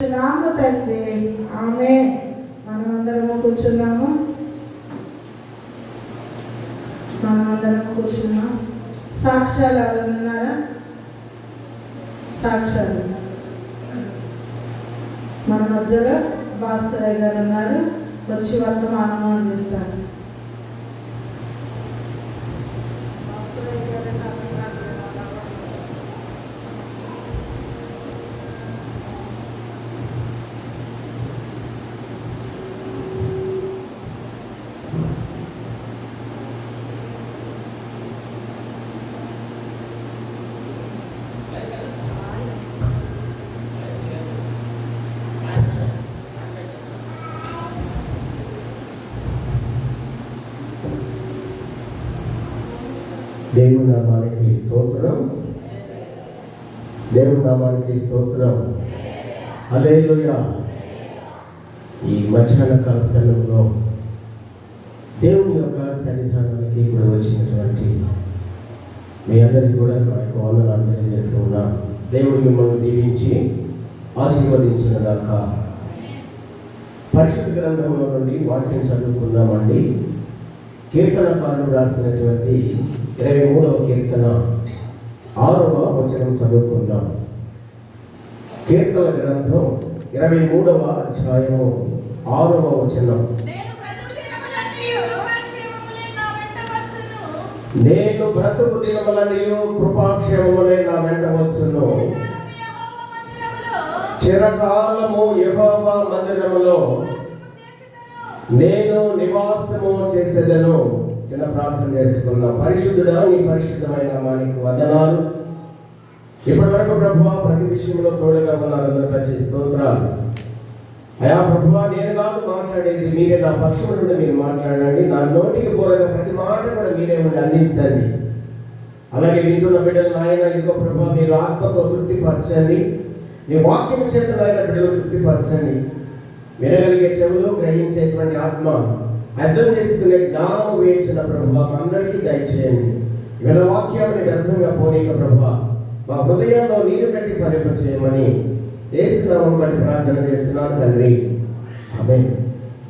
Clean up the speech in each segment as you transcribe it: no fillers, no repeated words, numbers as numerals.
తండ్రి ఆమె. మనమందరము కూర్చున్నాము. సాక్ష్యాలు ఎవరున్నారా? సాక్ష్యాలు మన మధ్యలో భాస్కరయ్య గారు ఉన్నారు. వచ్చి వర్తమానము అందిస్తారు. దేవుని నామానికి స్తోత్రం. దేవుని నామానికి స్తోత్రం. హల్లెలూయా. ఈ మధ్యాహ్న కాల సమయంలో దేవుని యొక్క సన్నిధానానికి కూడా వచ్చినటువంటి మీ అందరికీ కూడా నా యొక్క వందనాలు తెలియజేస్తూ ఉన్నా. దేవుడు మిమ్మల్ని దీవించి ఆశీర్వదించినదాక. పరిశుద్ధ గ్రంథంలో నుండి వాక్యం చదువుకుందామండి. కీర్తనకారుడు రాసినటువంటి 23వ కీర్తన 6వ వచనం చదువుకుందాం. కీర్తన గ్రంథం 23వ అధ్యాయము 6వ వచనం. నేను బ్రతుకు దినములనియు కృపాక్షేమములే నా వెంట వచ్చును. చిరకాలము యెహోవా మందిరములో నేను నివాసము చేసేదను. చిన్న ప్రార్థన చేసుకున్నాం. పరిశుద్ధుడా, నీ పరిశుద్ధమైన నామానికి వందనాలు. ఇప్పటి వరకు ప్రభువా ప్రతి విషయంలో తోడుగా ఉన్నారు. ప్రతి స్తోత్రాలు అయా ప్రభువా. నేను కాదు మాట్లాడేది, మీరే నా పక్షం నుండి మీరు మాట్లాడండి. నా నోటికి పూరగా ప్రతి మాట కూడా మీరే ఉండి అందించండి. అలాగే వింటున్న బిడ్డలు నాయన ఇదిగో ప్రభువా, మీరు ఆత్మతో తృప్తిపరచండి. నీ వాక్యం చేత నాయన బిడ్డలు తృప్తిపరచండి. వినగలిగే చెవులు, గ్రహించేటువంటి ఆత్మ, అర్థం చేసుకునే జ్ఞానం వేయించిన ప్రభువా అందరికీ దయచేయండి. వీళ్ళ వాక్యాన్ని వ్యర్థంగా పోనీక ప్రభువా మా హృదయంలో నీరు కట్టి ఫలింప చేయమని యేసునామం బట్టి ప్రార్థన చేస్తున్నాను తండ్రి. ఆమేన్.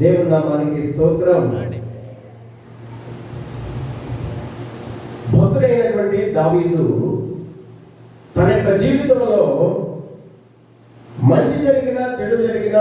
దేవుని నామానికి స్తోత్రం. భక్తుడైనటువంటి దావీదు తన యొక్క జీవితంలో మంచి జరిగినా చెడు జరిగినా